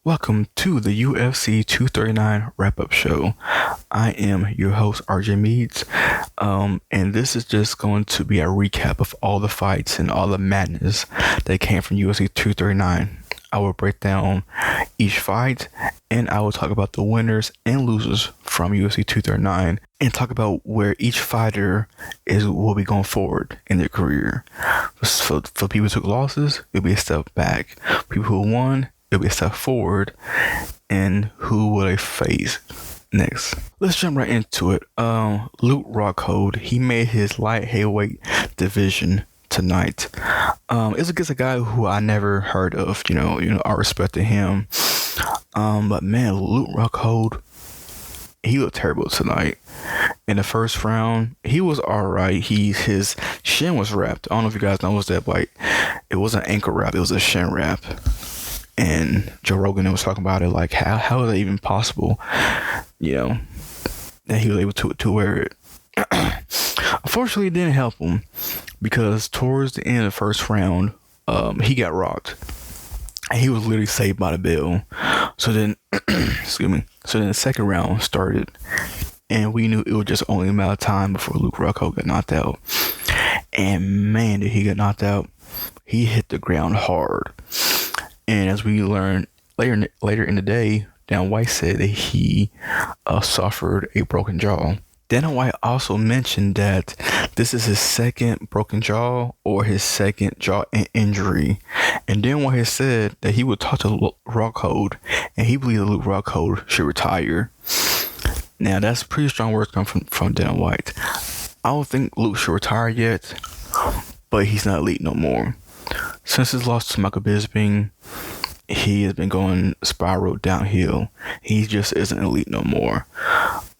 Welcome to the UFC 239 wrap-up show. I am your host, RJ Meads, and this is just going to be a recap of all the fights and all the madness that came from UFC 239. I will break down each fight, and I will talk about the winners and losers from UFC 239, and talk about where each fighter will be going forward in their career. For people who took losses, it'll be a step back. People who won, it'll be a step forward. And who will they face next? Let's jump right into it. Luke Rockhold, he made his light heavyweight division tonight. It's against a guy who I never heard of. I respected him. But man, Luke Rockhold, he looked terrible tonight. In the first round, he was alright. His shin was wrapped. I don't know if you guys noticed that, but it wasn't an ankle wrap, it was a shin wrap. And Joe Rogan was talking about it, like how is that even possible? That he was able to wear it. Unfortunately, it didn't help him because towards the end of the first round, he got rocked. And he was literally saved by the bell. So then, excuse me. So then the second round started, and we knew it was just only a matter of time before Luke Rockhold got knocked out. And man, did he get knocked out! He hit the ground hard. And as we learned later in the day, Dana White said that he suffered a broken jaw. Dana White also mentioned that this is his second broken jaw or his second jaw injury. And Dana White has said that he would talk to Luke Rockhold, and he believes that Luke Rockhold should retire. Now, that's pretty strong words coming from Dana White. I don't think Luke should retire yet, but he's not elite no more. Since his loss to Michael Bisping, he has been going spiral downhill. He just isn't elite no more.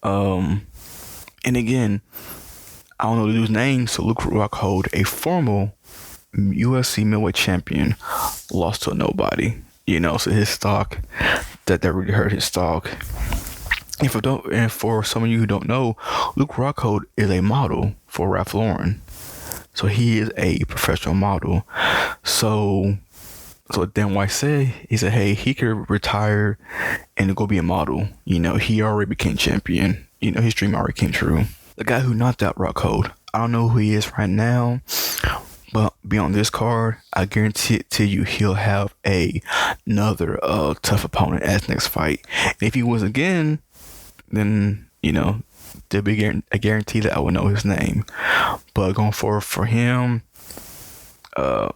And again, I don't know the dude's name, so Luke Rockhold, a former UFC middleweight champion, lost to a nobody. So his stock, that really hurt his stock. And for some of you who don't know, Luke Rockhold is a model for Ralph Lauren. So he is a professional model. So Dan White said, he said, hey, he could retire and go be a model. He already became champion. His dream already came true. The guy who knocked out Rockhold, I don't know who he is right now, but beyond this card, I guarantee it to you he'll have another tough opponent as next fight. And if he wins again, then, there'll be a guarantee that I will know his name. But going forward for him, he'll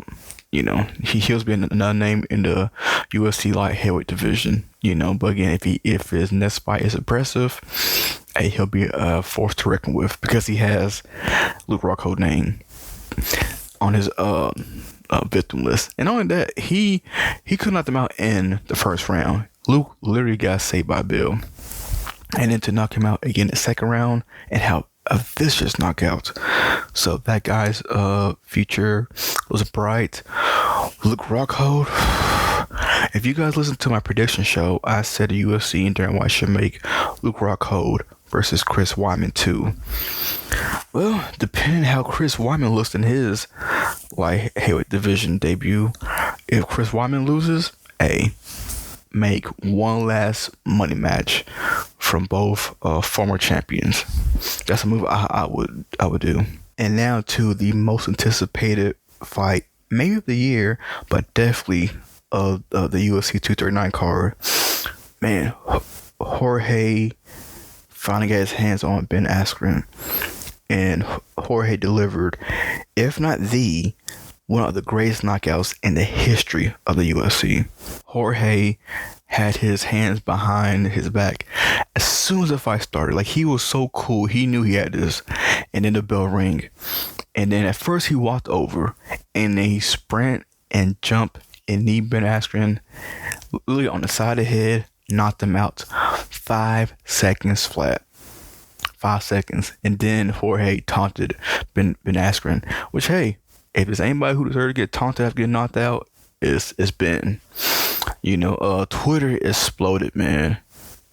be another name in the UFC light heavyweight division. But again, if his next fight is impressive, he'll be a force to reckon with because he has Luke Rockhold name on his victim list. And only that, he could knock them out in the first round. Luke literally got saved by Bill. And then to knock him out again in the second round and have a vicious knockout. So that guy's future was bright. Luke Rockhold. If you guys listen to my prediction show, I said the UFC and Dana White should make Luke Rockhold versus Chris Weidman too. Well, depending how Chris Weidman looks in his light heavyweight division debut, if Chris Weidman loses, make one last money match from both former champions. That's a move I would do. And now to the most anticipated fight, maybe of the year, but definitely of the UFC 239 card. Man, Jorge finally got his hands on Ben Askren, and Jorge delivered, if not one of the greatest knockouts in the history of the UFC. Jorge had his hands behind his back as soon as the fight started. Like, he was so cool. He knew he had this. And then the bell rang. And then at first he walked over and then he sprint and jump and knee Ben Askren literally on the side of the head, knocked him out 5 seconds flat. 5 seconds. And then Jorge taunted Ben Askren, which, hey, if there's anybody who deserves to get taunted after getting knocked out, it's Ben. Twitter exploded, man.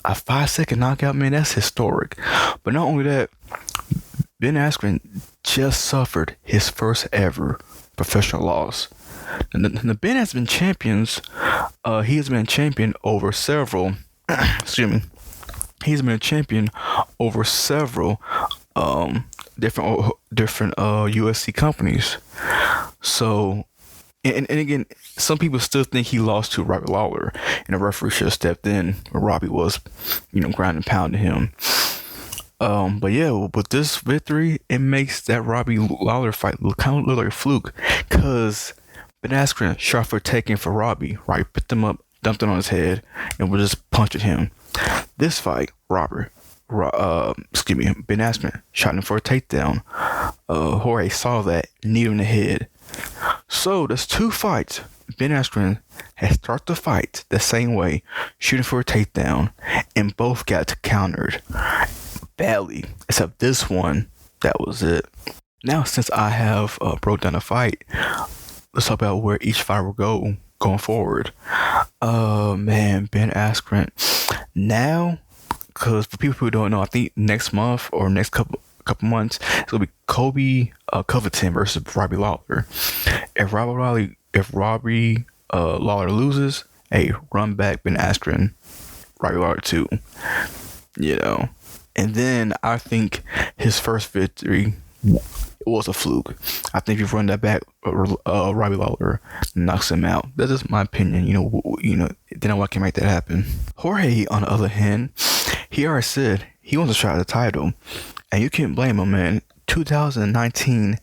A 5-second knockout, man, that's historic. But not only that, Ben Askren just suffered his first ever professional loss. the Ben has been champions. He has been a champion over several. Excuse me. He's been a champion over several different UFC companies. So, and again, some people still think he lost to Robbie Lawler, and the referee should have stepped in when Robbie was, ground and pounding him. But yeah, with this victory, it makes that Robbie Lawler fight kind of look like a fluke, because Ben Askren shot for taking for Robbie. Robbie picked him up, dumped it on his head, and was just punching him. This fight, Ben Askren shot him for a takedown. Jorge saw that, knee him in the head. So there's two fights. Ben Askren has started the fight the same way, shooting for a takedown, and both got countered badly, except this one, that was it. Now, since I have broke down the fight, let's talk about where each fight will go going forward. Man, Ben Askren. Now, because for people who don't know, I think next month or next couple months, it's gonna be Colby Covington versus Robbie Lawler. If Robbie Lawler loses, hey, run back Ben Askren, Robbie Lawler too. And then I think his first victory was a fluke. I think if you run that back, Robbie Lawler knocks him out. That's just my opinion. Then I can make that happen. Jorge, on the other hand, he already said he wants a shot at the title, and you can't blame him, man. 2019,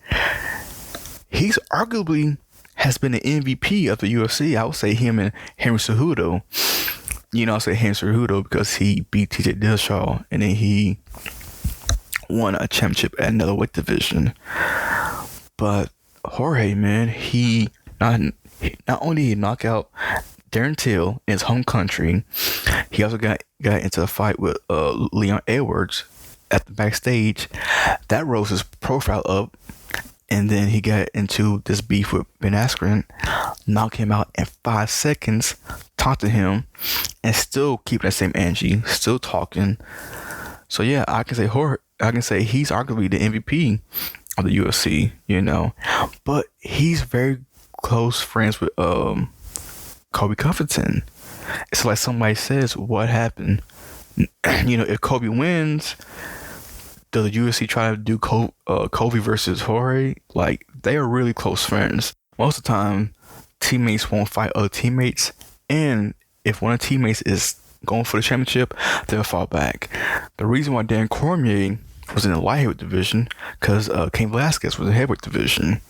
he's arguably has been the MVP of the UFC. I would say him and Henry Cejudo. I'll say Henry Cejudo because he beat TJ Dillashaw, and then he won a championship at another weight division. But Jorge, man, he not only did he knock out Darren Till in his home country, he also got into a fight with Leon Edwards at the backstage. That rose his profile up. And then he got into this beef with Ben Askren, knocked him out in 5 seconds, talked to him, and still keep that same energy, still talking. So yeah, I can say he's arguably the MVP of the UFC, but he's very close friends with Colby Covington. It's like somebody says, what happened? If Colby wins, does the UFC try to do Colby versus Jorge? Like, they are really close friends. Most of the time, teammates won't fight other teammates, and if one of the teammates is going for the championship, they'll fall back. The reason why Dan Cormier was in the light heavyweight division, because Cain Velasquez was in the heavyweight division.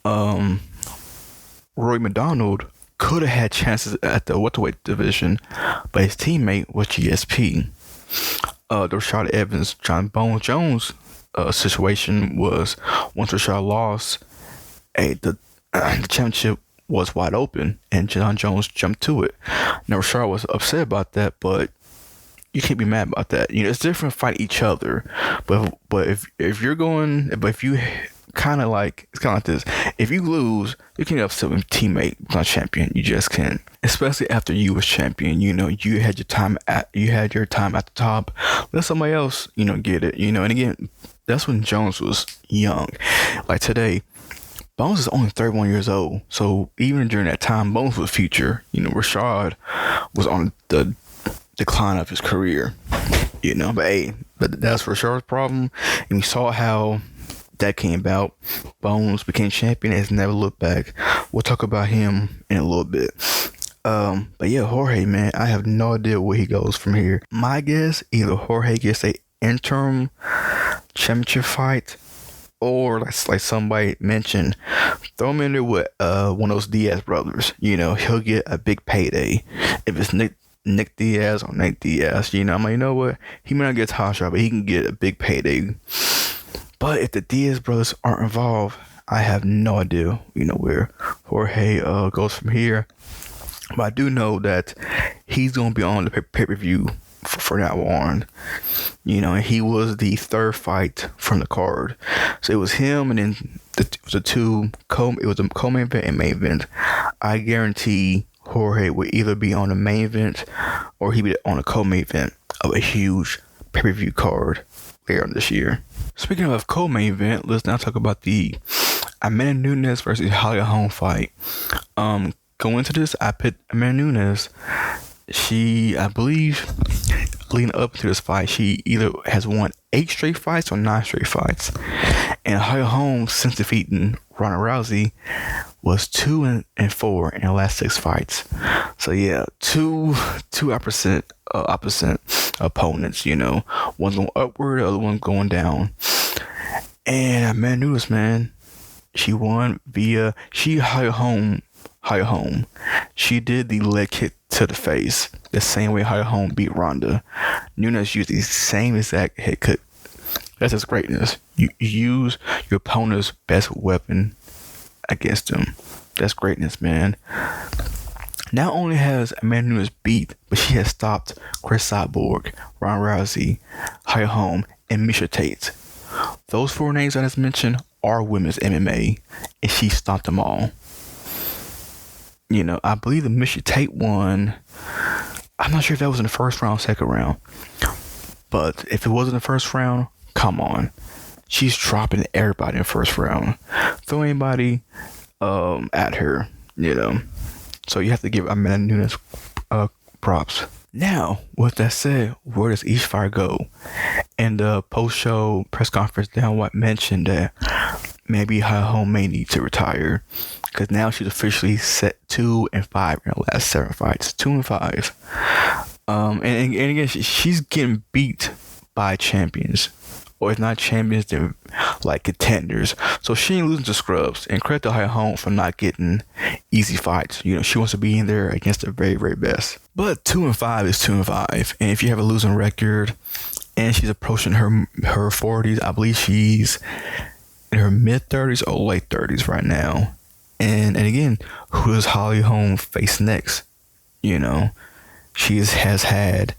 Rory McDonald could have had chances at the welterweight division, but his teammate was GSP. The Rashad Evans, John Bones Jones situation was, once Rashad lost, the championship was wide open, and John Jones jumped to it. Now Rashad was upset about that, but you can't be mad about that. It's different fight each other, but if you kind of like, it's kind of like this. If you lose, you can't upset with teammate, not champion. You just can't. Especially after you was champion. You had your time at the top. Let somebody else, get it. And again, that's when Jones was young. Like today, Bones is only 31 years old. So even during that time, Bones was a future. Rashad was on the decline of his career. But that's Rashad's problem. And we saw how that came about. Bones became champion and has never looked back. We'll talk about him in a little bit. But yeah, Jorge, man, I have no idea where he goes from here. My guess, either Jorge gets a interim championship fight, or like somebody mentioned, throw him in there with one of those Diaz brothers. He'll get a big payday. If it's Nick Diaz or Nate Diaz, I'm like, you know what? He may not get a top shot, but he can get a big payday. But if the Diaz brothers aren't involved, I have no idea, where Jorge goes from here. But I do know that he's going to be on the pay-per-view for now on. And he was the third fight from the card. So it was him and then it was a co-main event and main event. I guarantee Jorge would either be on the main event or he'd be on a co-main event of a huge pay-per-view card later on this year. Speaking of co-main event, let's now talk about the Amanda Nunes versus Holly Holm fight. Going into this, I picked Amanda Nunes. I believe, leading up to this fight, she either has won 8 straight fights or 9 straight fights. And Holly Holm, since defeating Ronda Rousey, was 2-4 in the last 6 fights. So yeah, two opposite opponents. One's going upward, the other one's going down. And Amanda Nunes, man, she won via Holly Holm. She did the leg kick to the face the same way Holly Holm beat Ronda. Nunes used the same exact head kick. That's just greatness. You use your opponent's best weapon against them. That's greatness, man. Not only has Amanda Nunes beat, but she has stopped Chris Cyborg, Ronda Rousey, Holly Holm, and Miesha Tate. Those 4 names I just mentioned are women's MMA, and she stopped them all. I believe the Miesha Tate one, I'm not sure if that was in the first round or second round. But if it was in the first round, come on. She's dropping everybody in the first round. Throw anybody at her, So you have to give Amanda Nunes props. Now, with that said, where does each fighter go? In the post-show press conference, Dana White mentioned that maybe Holly Holm may need to retire because now she's officially set 2-5 in the last 7 fights. 2-5. And again, she's getting beat by champions, or if not champions, then like contenders. So she ain't losing to scrubs. And credit to Holly Holm for not getting easy fights. She wants to be in there against the very, very best. But 2-5 is 2-5. And if you have a losing record, and she's approaching her 40s, I believe she's in her mid 30s or late 30s right now. And again, who does Holly Holm face next? She has had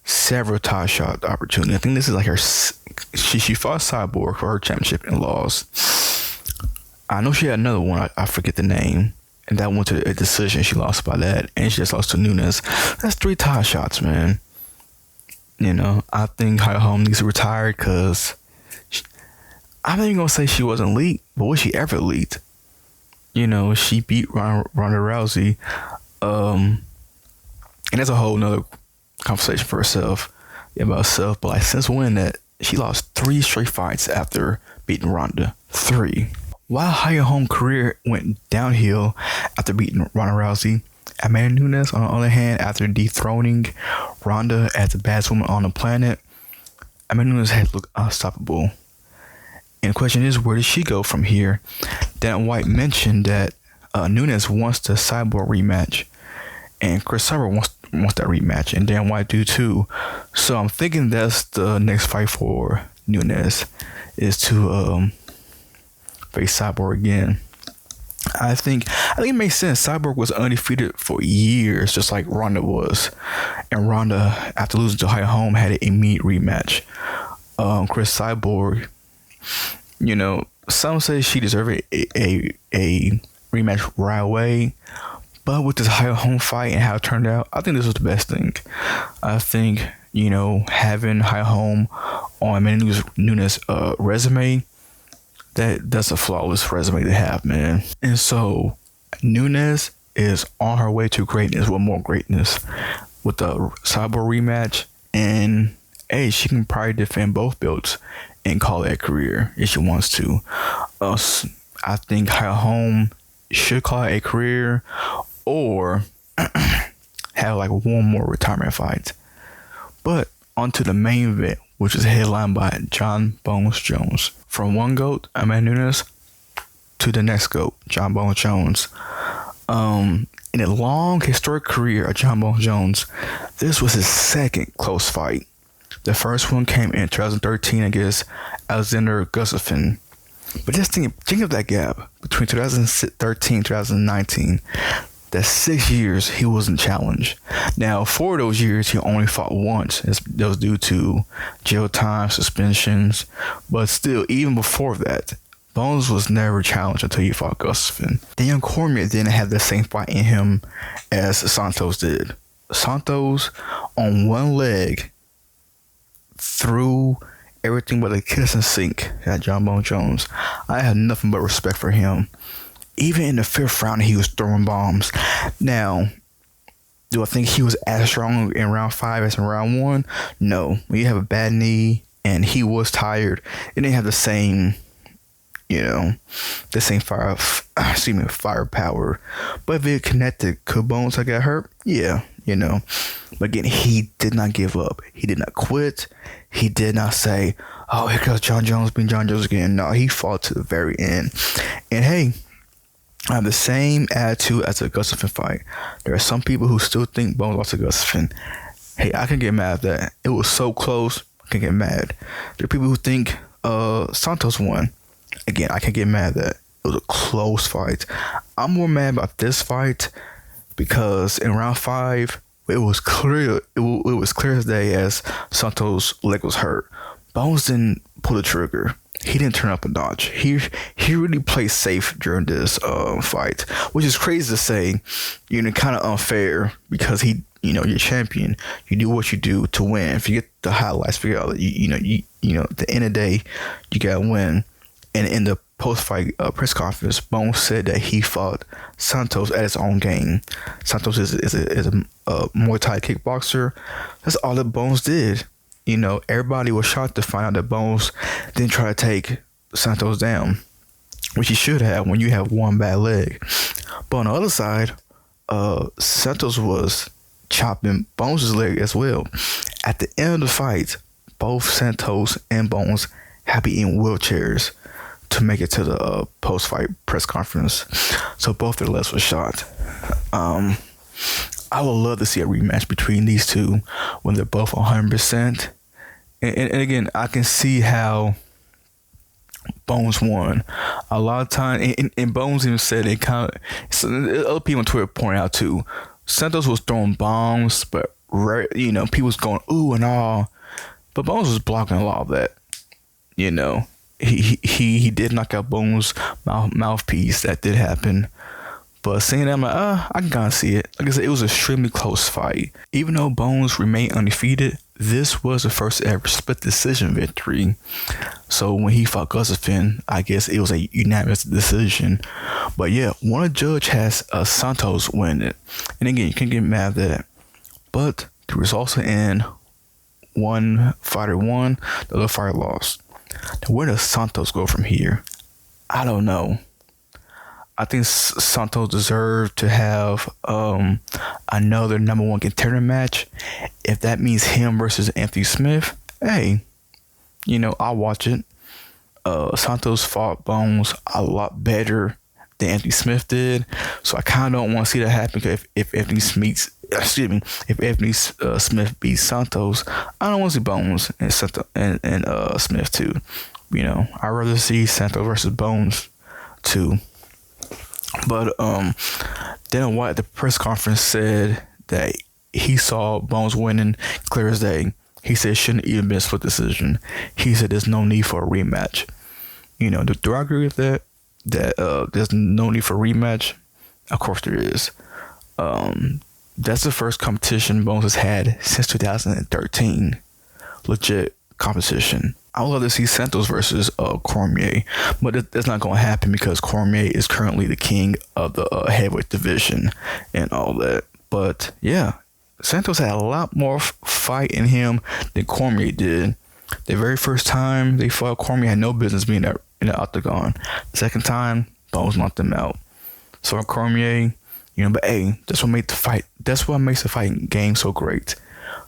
several tie shot opportunities. I think this is like her. She fought Cyborg for her championship and lost. I know she had another one. I forget the name, and that went to a decision. She lost by that, and she just lost to Nunes. That's 3 tie shots, man. I think Holly Holm needs to retire because I'm not even gonna say she wasn't elite, but was she ever elite? She beat Ronda Rousey, and that's a whole nother conversation for herself, about herself. But like, since winning that, she lost 3 straight fights after beating Ronda. 3. While Holly Holm's career went downhill after beating Ronda Rousey, Amanda Nunes, on the other hand, after dethroning Ronda as the baddest woman on the planet, Amanda Nunes had looked unstoppable. And the question is, where does she go from here? Dana White mentioned that Nunes wants the Cyborg rematch, and Chris Cyborg wants that rematch, and Dana White do too. So I'm thinking that's the next fight for Nunes, is to face Cyborg again. I think it makes sense. Cyborg was undefeated for years, just like Ronda was, and Ronda, after losing to Holly Holm, had an immediate rematch. Chris Cyborg, some say she deserved a rematch right away, but with this Holly Holm fight and how it turned out, I think this was the best thing. I think having Holly Holm on Amanda Nunes' resume, that's a flawless resume to have, man. And so Nunes is on her way to greatness, with more greatness, with the Cyborg rematch, and hey, she can probably defend both belts and call it a career if she wants to. I think Holly Holm should call it a career, or have like one more retirement fight. But onto the main event, which is headlined by Jon Bones Jones. From one GOAT, Amanda Nunes, to the next GOAT, Jon Bones Jones. In a long historic career of Jon Bones Jones, this was his second close fight. The first one came in 2013 against Alexander Gustafsson. But just think of that gap between 2013 and 2019. That's 6 years he wasn't challenged. Now, 4 of those years, he only fought once. That was due to jail time, suspensions. But still, even before that, Bones was never challenged until he fought Gustafsson. Daniel Cormier didn't have the same fight in him as Santos did. Santos, on one leg, threw everything but a kitchen sink at Jon Bone Jones. I had nothing but respect for him. Even in the 5th round, he was throwing bombs. Now, do I think he was as strong in round 5 as in round 1? No. When you have a bad knee and he was tired, it didn't have the same, firepower. But if it connected, could Bones have got hurt? Yeah, But again, he did not give up. He did not quit. He did not say, "Oh, here comes Jon Jones being Jon Jones again." No, he fought to the very end. And hey, I have the same attitude as the Gustafsson fight. There are some people who still think Bones lost to Gustafsson. Hey, I can get mad at that. It was so close. I can get mad. There are people who think Santos won. Again, I can get mad at that. It was a close fight. I'm more mad about this fight because in round 5, it was clear. It was clear as day as Santos' leg was hurt. Bones didn't pull the trigger. He didn't turn up a notch. He really played safe during this fight, which is crazy to say. Kind of unfair because you're champion. You do what you do to win. Forget the highlights. Forget all that. At the end of the day, you gotta win. And in the post-fight press conference, Bones said that he fought Santos at his own game. Santos is a Muay Thai kickboxer. That's all that Bones did. Everybody was shocked to find out that Bones didn't try to take Santos down, which he should have when you have one bad leg. But on the other side, Santos was chopping Bones' leg as well. At the end of the fight, both Santos and Bones had to be in wheelchairs to make it to the post-fight press conference. So both their legs were shot. I would love to see a rematch between these two when they're both 100%. And again, I can see how Bones won. A lot of time, and Bones even said it kind of. So other people on Twitter pointed out too. Santos was throwing bombs, but people was going ooh and all, but Bones was blocking a lot of that. He did knock out Bones' mouthpiece. That did happen. But seeing that, I'm like, I can kind of see it. Like I said, it was an extremely close fight. Even though Bones remained undefeated, this was the first ever split decision victory. So when he fought Gustafsson, I guess it was a unanimous decision. But yeah, one judge has Santos win it. And again, you can get mad at that. But the results are in. One fighter won, the other fighter lost. Now, where does Santos go from here? I don't know. I think Santos deserved to have another number 1 contender match. If that means him versus Anthony Smith, hey, I'll watch it. Santos fought Bones a lot better than Anthony Smith did, so I kind of don't want to see that happen. Because if Anthony Smith, Smith beats Santos, I don't want to see Bones and Smith too. I'd rather see Santos versus Bones too. But Dana White at the press conference said that he saw Bones winning clear as day. He said it shouldn't even been a split decision. He said there's no need for a rematch. Do I agree with that? That there's no need for a rematch? Of course there is. That's the first competition Bones has had since 2013. Legit competition. I would love to see Santos versus Cormier, but that's not going to happen because Cormier is currently the king of the heavyweight division and all that. But yeah, Santos had a lot more fight in him than Cormier did. The very first time they fought, Cormier had no business being in the octagon. The second time, Bones knocked him out. So Cormier, but hey, that's what made the fight. That's what makes the fighting game so great.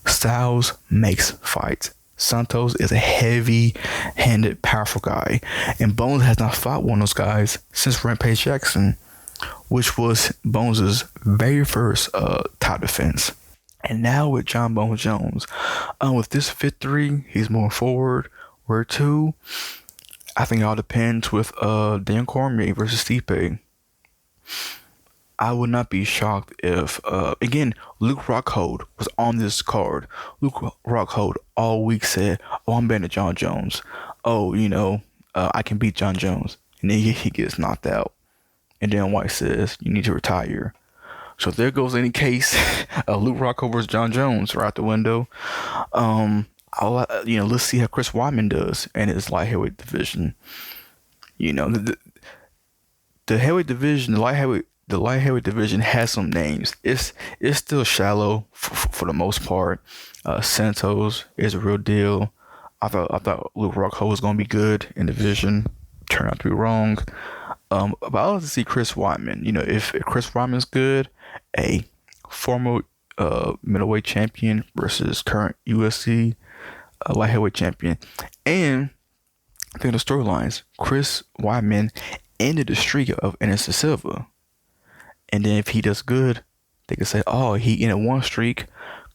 Styles makes fights. Santos is a heavy-handed, powerful guy, and Bones has not fought one of those guys since Rampage Jackson, which was Bones' very first top defense. And now with Jon Bone Jones, with this victory, he's moving forward. Where to? I think it all depends with Dan Cormier versus Stipe. I would not be shocked if, again, Luke Rockhold was on this card. Luke Rockhold all week said, "Oh, I'm better than Jon Jones. Oh, I can beat Jon Jones." And then he gets knocked out. And then White says, "You need to retire." So there goes any case of Luke Rockhold versus Jon Jones right out the window. let's see how Chris Weidman does in his light heavyweight division. You know, the heavyweight division, the light heavyweight division has some names. It's still shallow for the most part. Santos is a real deal. I thought Luke Rockhold was gonna be good in the division. Turned out to be wrong. But I like to see Chris Weidman. If Chris Weidman's good, a former middleweight champion versus current UFC light heavyweight champion, and I think the storylines, Chris Weidman ended the streak of Anderson Silva. And then if he does good, they can say, oh, he ended one streak.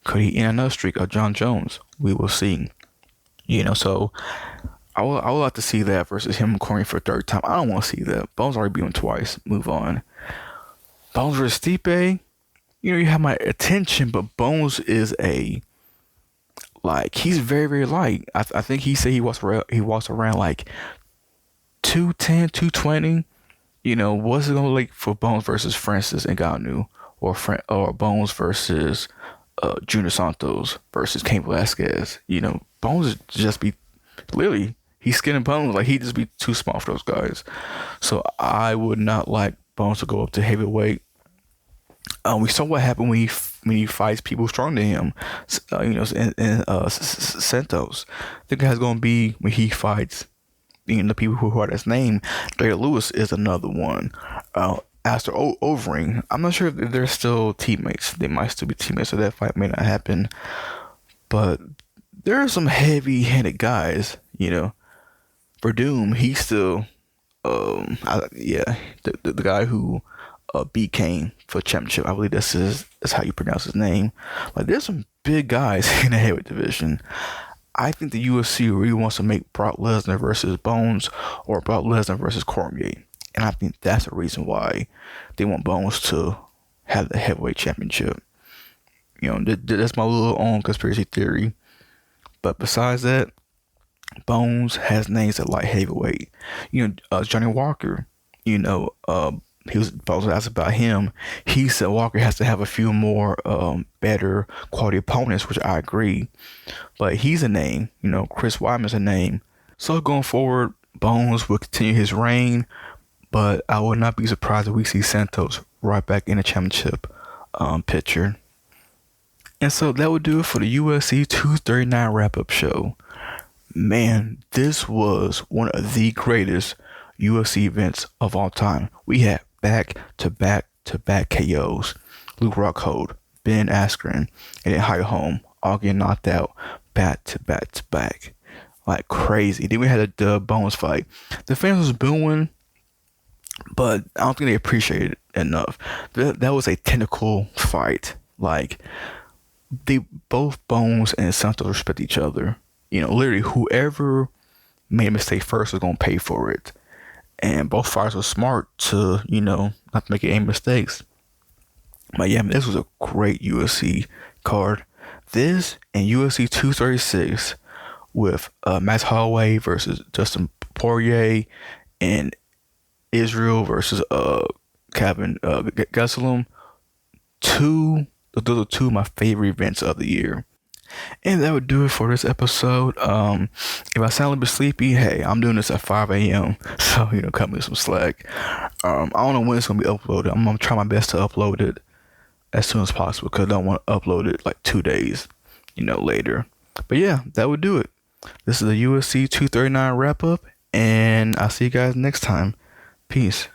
Could he end another streak of Jon Jones? We will see. So I would like to see that versus him scoring for a third time. I don't want to see that. Bones already beat him twice. Move on. Bones versus Stipe. You have my attention, but Bones is he's very, very light. I think he said he walks around like 210, 220. What's it gonna like for Bones versus Francis Ngannou, or Bones versus Junior Santos versus Cain Velasquez? Bones just be literally he's skin and bones. Like he just be too small for those guys. So I would not like Bones to go up to heavyweight. We saw what happened when he fights people stronger than him. Santos. I think it's gonna be when he fights the people who are his name. Derek Lewis is another one. After Overing, I'm not sure if they're still teammates. They might still be teammates, so that fight may not happen. But there are some heavy-handed guys. Verdum, he's still, the guy who beat Kane for championship. I believe that's how you pronounce his name. Like, there's some big guys in the heavyweight division. I think the UFC really wants to make Brock Lesnar versus Bones or Brock Lesnar versus Cormier. And I think that's the reason why they want Bones to have the heavyweight championship. That's my little own conspiracy theory. But besides that, Bones has names at light heavyweight. Johnny Walker, Bones asked about him. He said Walker has to have a few more better quality opponents, which I agree. But he's a name. Chris Weidman's a name. So going forward, Bones will continue his reign, but I would not be surprised if we see Santos right back in the championship picture. And so that would do it for the UFC 239 wrap-up show. Man, this was one of the greatest UFC events of all time. We had back-to-back KOs. Luke Rockhold, Ben Askren, and then Hi Home all getting knocked out back-to-back. Like crazy. Then we had the Bones fight. The fans was booing, but I don't think they appreciated it enough. That was a technical fight. Like, they both Bones and Santos respect each other. Literally whoever made a mistake first was gonna pay for it. And both fighters were smart to, not to make any mistakes. But yeah, this was a great UFC card. This and UFC 236 with Max Holloway versus Dustin Poirier and Israel versus Kevin Gastelum. Those are two of my favorite events of the year. And that would do it for this episode. If I sound a little bit sleepy, hey, I'm doing this at 5 a.m. So, cut me some slack. I don't know when it's going to be uploaded. I'm going to try my best to upload it as soon as possible because I don't want to upload it like 2 days, later. But yeah, that would do it. This is the UFC 239 wrap up, and I'll see you guys next time. Peace.